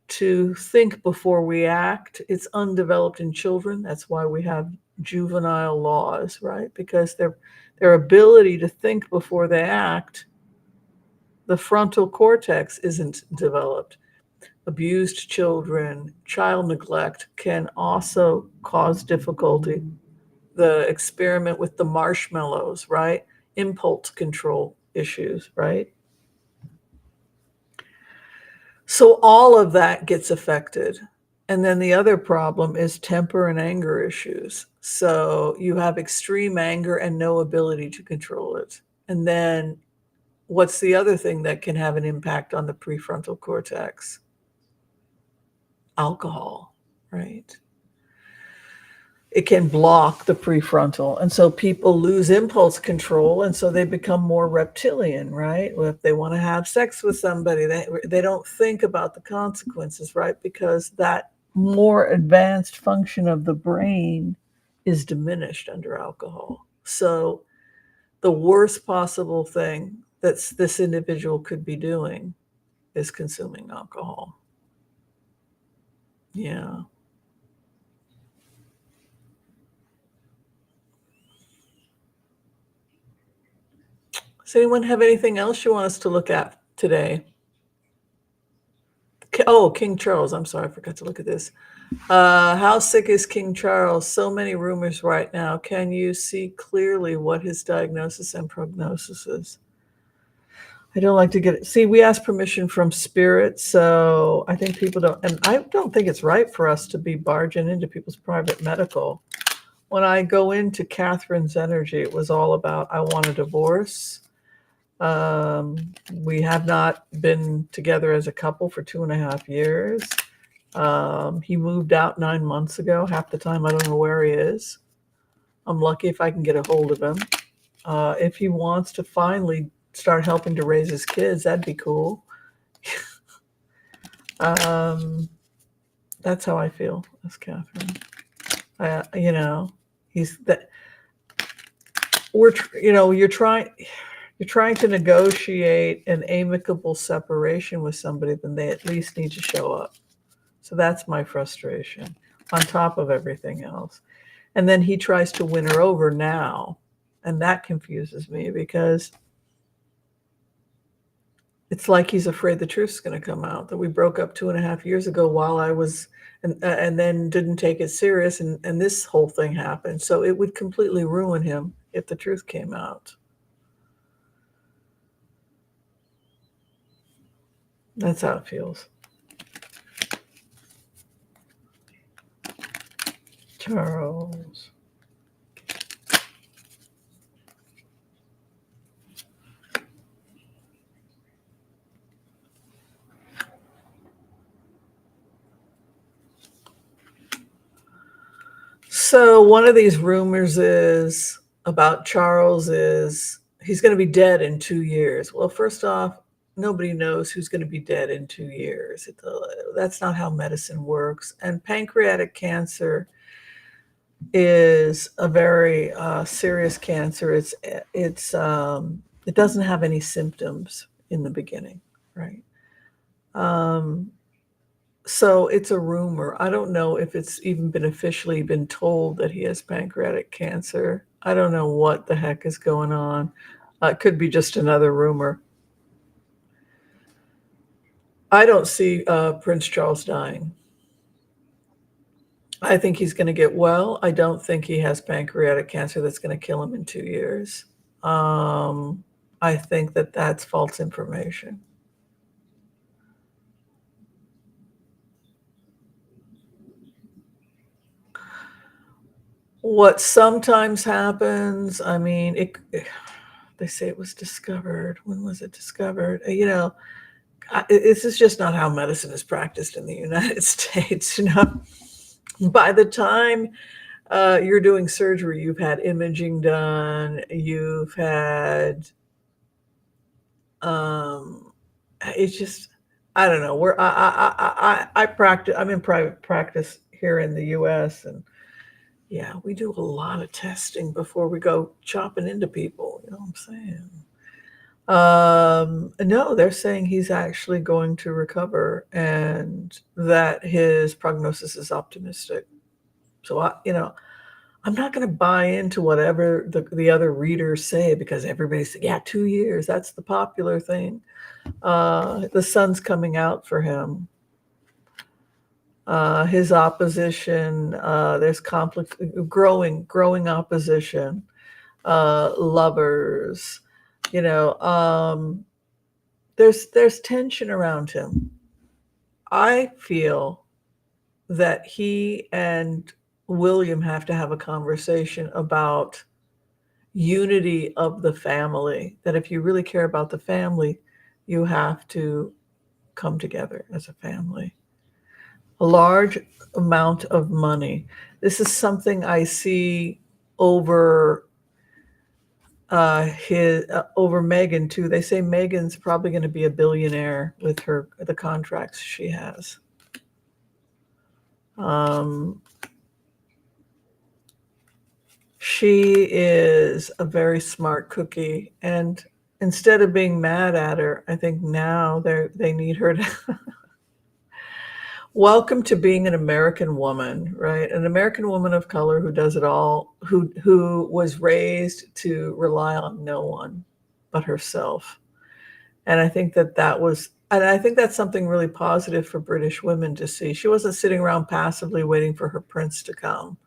[SPEAKER 1] to think before we act. It's undeveloped in children. That's why we have juvenile laws, right? Because their ability to think before they act, the frontal cortex isn't developed. Abused children, child neglect can also cause difficulty. The experiment with the marshmallows, right? Impulse control issues, right? So all of that gets affected. And then the other problem is temper and anger issues. So you have extreme anger and no ability to control it. And then what's the other thing that can have an impact on the prefrontal cortex? Alcohol, right? It can block the prefrontal. And so people lose impulse control, and so they become more reptilian, right? Well, if they want to have sex with somebody, they don't think about the consequences, right? Because that more advanced function of the brain is diminished under alcohol. So the worst possible thing that this individual could be doing is consuming alcohol. Yeah. Does anyone have anything else you want us to look at today? Oh, King Charles. I'm sorry, I forgot to look at this. How sick is King Charles? So many rumors right now. Can you see clearly what his diagnosis and prognosis is? I don't like to get it. See, we ask permission from spirit, so I think people don't, and I don't think it's right for us to be barging into people's private medical. When I go into Catherine's energy, it was all about, I want a divorce. We have not been together as a couple for 2.5 years. He moved out 9 months ago. Half the time I don't know where he is. I'm lucky if I can get a hold of him. If he wants to finally start helping to raise his kids. That'd be cool. That's how I feel as Catherine. He's that you're trying to negotiate an amicable separation with somebody, then they at least need to show up. So that's my frustration on top of everything else. And then he tries to win her over now. And that confuses me because it's like he's afraid the truth's going to come out, that we broke up 2.5 years ago while I was, and then didn't take it serious. And this whole thing happened. So it would completely ruin him if the truth came out. That's how it feels. Charles. So one of these rumors is about Charles is he's going to be dead in 2 years. Well, first off, nobody knows who's going to be dead in 2 years. That's not how medicine works. And pancreatic cancer is a very serious cancer. It doesn't have any symptoms in the beginning, right? So it's a rumor. I don't know if it's even been officially been told that he has pancreatic cancer. I don't know what the heck is going on. It could be just another rumor. I don't see Prince Charles dying. I think he's going to get well. I don't think he has pancreatic cancer that's going to kill him in 2 years. I think that that's false information. What sometimes happens, I mean, they say it was discovered. When was it discovered? This is just not how medicine is practiced in the United States. By the time you're doing surgery, you've had imaging done, you've had, it's just, I don't know. Where I practice, I'm in private practice here in the U.S. and yeah, we do a lot of testing before we go chopping into people. You know what I'm saying? No, they're saying he's actually going to recover and that his prognosis is optimistic. So I'm not going to buy into whatever the other readers say because everybody's saying, yeah, 2 years. That's the popular thing. The sun's coming out for him. His opposition, there's conflict, growing opposition, lovers, there's tension around him. I feel that he and William have to have a conversation about unity of the family, that if you really care about the family, you have to come together as a family. A large amount of money. This is something I see over over Meghan too. They say Meghan's probably going to be a billionaire with the contracts she has. She is a very smart cookie, and instead of being mad at her, I think now they need her to welcome to being an American woman, right? An American woman of color who does it all, who was raised to rely on no one but herself. And I think I think that's something really positive for British women to see. She wasn't sitting around passively waiting for her prince to come.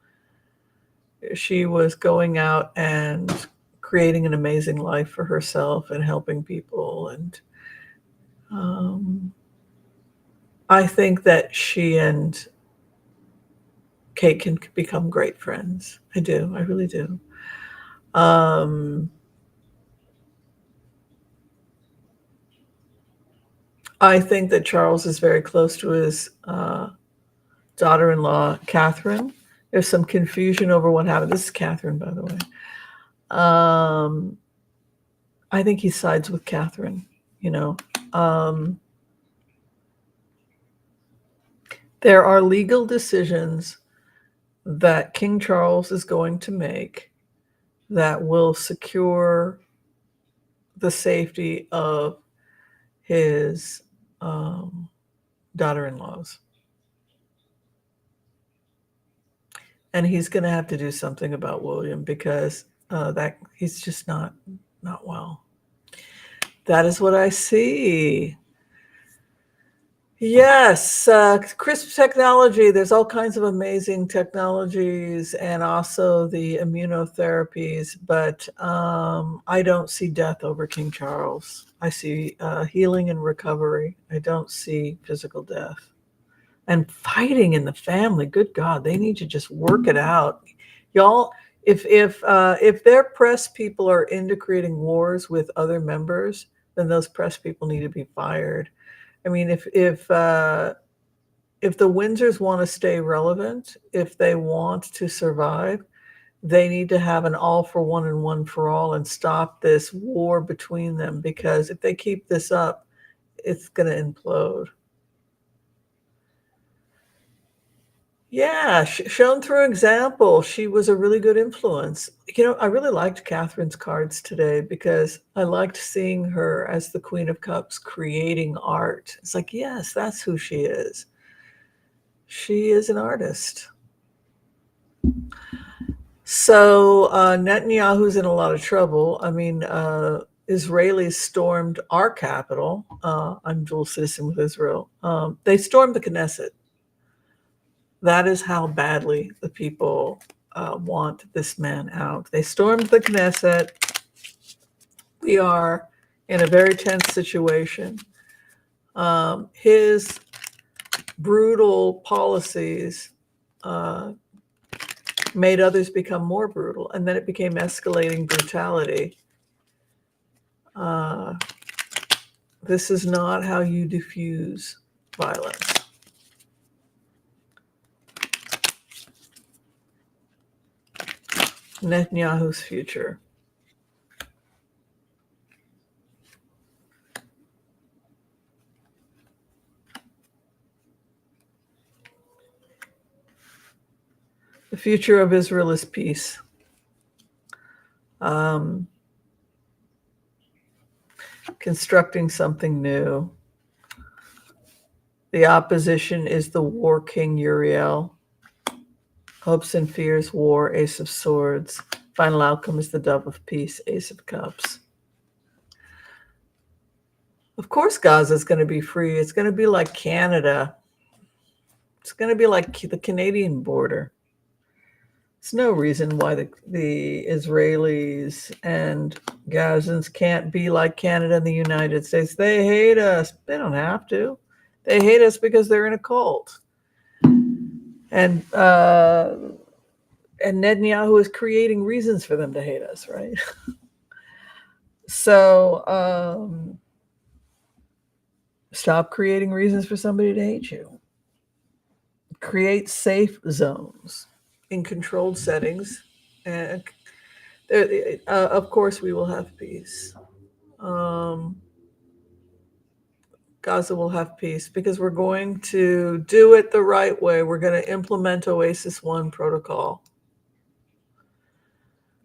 [SPEAKER 1] She was going out and creating an amazing life for herself and helping people. And I think that she and Kate can become great friends. I do. I really do. I think that Charles is very close to his daughter-in-law, Catherine. There's some confusion over what happened. This is Catherine, by the way. I think he sides with Catherine. You know, there are legal decisions that King Charles is going to make that will secure the safety of his daughter-in-laws. And he's going to have to do something about William because that he's just not well. That is what I see. Yes, CRISP technology. There's all kinds of amazing technologies and also the immunotherapies, but I don't see death over King Charles. I see healing and recovery. I don't see physical death. And fighting in the family, good God, they need to just work it out. Y'all, if their press people are into creating wars with other members, then those press people need to be fired. I mean, if the Windsors want to stay relevant, if they want to survive, they need to have an all for one and one for all and stop this war between them, because if they keep this up, it's going to implode. Yeah, shown through example. She was a really good influence. You know, I really liked Catherine's cards today because I liked seeing her as the Queen of Cups creating art. It's like, yes, that's who she is. She is an artist. So Netanyahu's in a lot of trouble. I mean, Israelis stormed our capital. I'm dual citizen with Israel. They stormed the Knesset. That is how badly the people want this man out. They stormed the Knesset. We are in a very tense situation. His brutal policies made others become more brutal, and then it became escalating brutality. This is not how you diffuse violence. Netanyahu's future. The future of Israel is peace. Constructing something new. The opposition is the war king Uriel. Hopes and fears, war, Ace of Swords. Final outcome is the dove of peace, Ace of Cups. Of course, Gaza is going to be free. It's going to be like Canada. It's going to be like the Canadian border. There's no reason why the Israelis and Gazans can't be like Canada and the United States. They hate us. They don't have to. They hate us because they're in a cult. And Netanyahu is creating reasons for them to hate us, right? So stop creating reasons for somebody to hate you. Create safe zones in controlled settings, and of course we will have peace. Gaza will have peace because we're going to do it the right way. We're going to implement Oasis 1 protocol.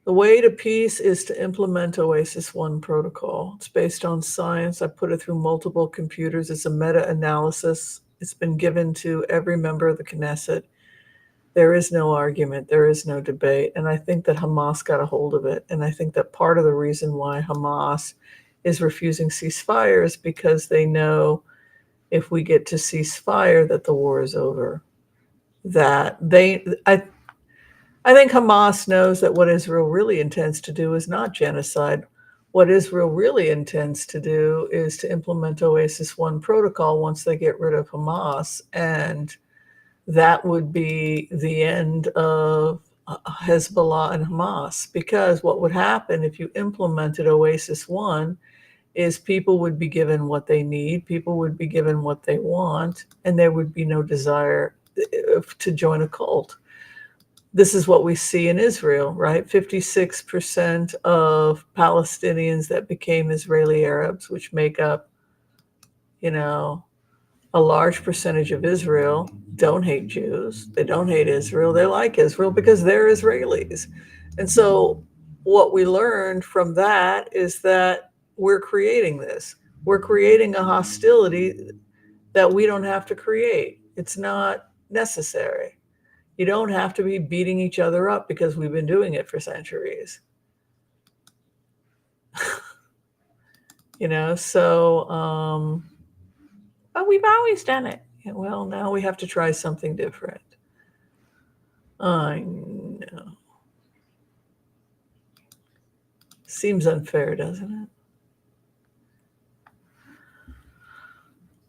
[SPEAKER 1] The way to peace is to implement Oasis 1 protocol. It's based on science. I put it through multiple computers. It's a meta-analysis. It's been given to every member of the Knesset. There is no argument. There is no debate. And I think that Hamas got a hold of it. And I think that part of the reason why Hamas is refusing ceasefires because they know if we get to ceasefire that the war is over. I think Hamas knows that what Israel really intends to do is not genocide. What Israel really intends to do is to implement Oasis 1 protocol once they get rid of Hamas, and that would be the end of Hezbollah and Hamas, because what would happen if you implemented Oasis 1 is people would be given what they need, people would be given what they want, and there would be no desire to join a cult. this is what we see in Israel, right? 56% of Palestinians that became Israeli Arabs, which make up, you know, a large percentage of Israel, don't hate Jews. They don't hate Israel. They like Israel because they're Israelis. And so what we learned from that is that we're creating this. We're creating a hostility that we don't have to create. It's not necessary. You don't have to be beating each other up because we've been doing it for centuries. But we've always done it. Well, now we have to try something different. I know. Seems unfair, doesn't it?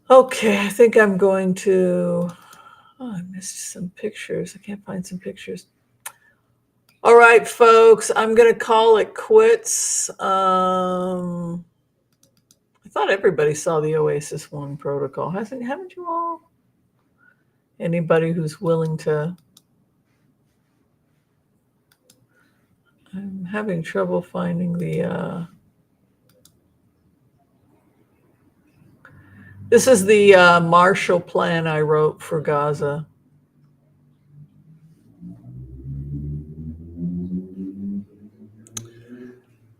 [SPEAKER 1] Okay, I think I'm going to. Oh, I missed some pictures. I can't find some pictures. All right, folks, I'm going to call it quits. I thought everybody saw the Oasis One protocol. Haven't you all? Anybody who's willing to. I'm having trouble finding the. This is the Marshall Plan I wrote for Gaza.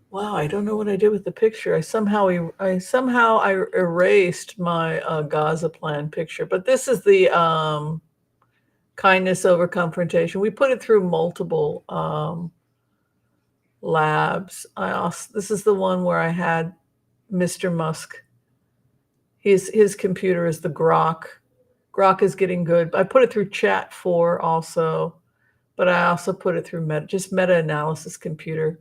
[SPEAKER 1] Wow, I don't know what I did with the picture. I somehow erased my Gaza plan picture. But this is the kindness over confrontation. We put it through multiple labs. This is the one where I had Mr. Musk. His computer is the Grok. Grok is getting good. I put it through Chat 4 also, but I also put it through meta-analysis computer.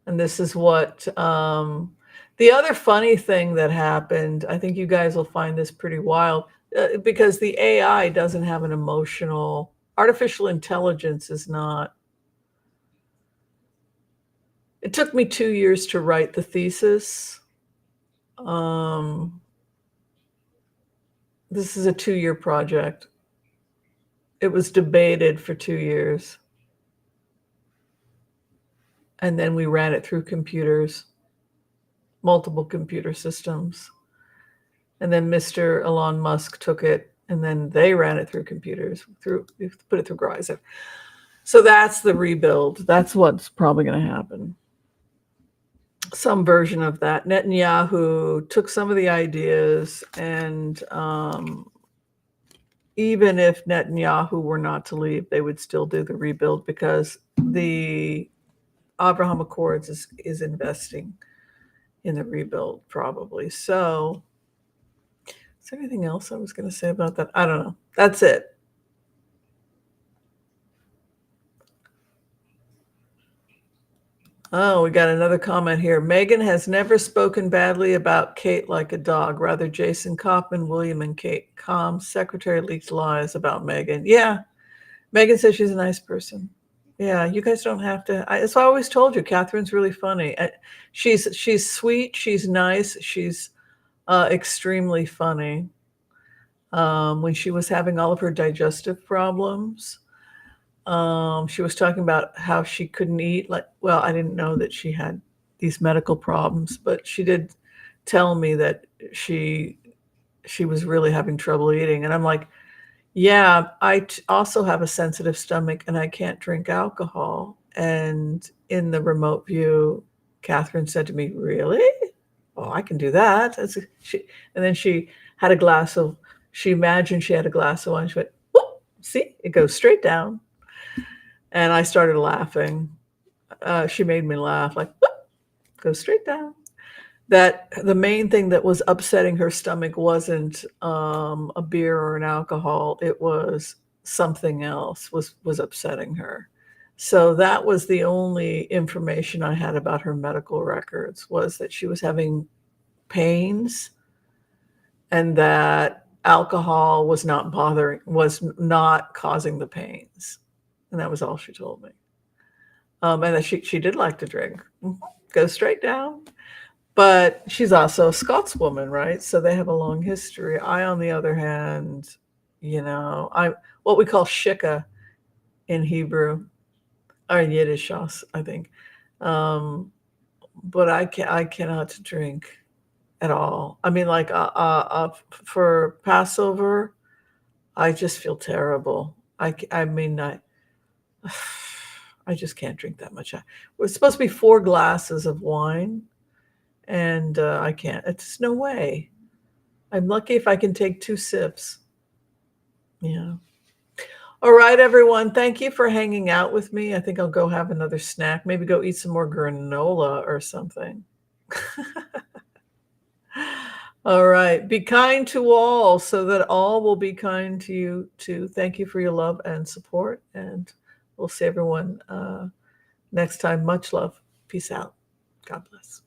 [SPEAKER 1] And this is what the other funny thing that happened. I think you guys will find this pretty wild because the AI doesn't have an emotional. Artificial intelligence is not. It took me 2 years to write the thesis. This is a 2-year project. It was debated for 2 years. And then we ran it through computers, multiple computer systems. And then Mr. Elon Musk took it, and then they ran it through computers, put it through Gaza. So that's the rebuild. That's what's probably going to happen. Some version of that. Netanyahu took some of the ideas, and even if Netanyahu were not to leave, they would still do the rebuild because the Abraham Accords is investing in the rebuild probably. So is there anything else I was going to say about that? I don't know. That's it. Oh, we got another comment here. Meghan has never spoken badly about Kate like a dog. Rather, Jason Kaufman, William, and Kate calm. Secretary leaked lies about Meghan. Yeah, Meghan says she's a nice person. Yeah, you guys don't have to. That's why I always told you, Catherine's really funny. She's sweet. She's nice. She's extremely funny. When she was having all of her digestive problems, she was talking about how she couldn't eat. Well, I didn't know that she had these medical problems, but she did tell me that she was really having trouble eating. And I'm like, yeah, I also have a sensitive stomach and I can't drink alcohol. And in the remote view, Catherine said to me, really? Oh, I can do that. And then she had a glass of, she imagined she had a glass of wine. She went, whoop, see, it goes straight down. And I started laughing. She made me laugh, like, whoop, goes straight down. That the main thing that was upsetting her stomach wasn't a beer or an alcohol. It was something else was upsetting her. So that was the only information I had about her medical records, was that she was having pains and that alcohol was not causing the pains. And that was all she told me. And that she did like to drink. Go straight down. But she's also a Scotswoman, right? So they have a long history. I, on the other hand, I'm what we call shika. in Hebrew or Yiddish, I think. But I cannot drink at all. I mean, like for Passover, I just feel terrible. I mean, I just can't drink that much. It's supposed to be 4 glasses of wine, and I can't. It's no way. I'm lucky if I can take 2 sips. Yeah. All right, everyone. Thank you for hanging out with me. I think I'll go have another snack. Maybe go eat some more granola or something. All right. Be kind to all so that all will be kind to you too. Thank you for your love and support. And we'll see everyone next time. Much love. Peace out. God bless.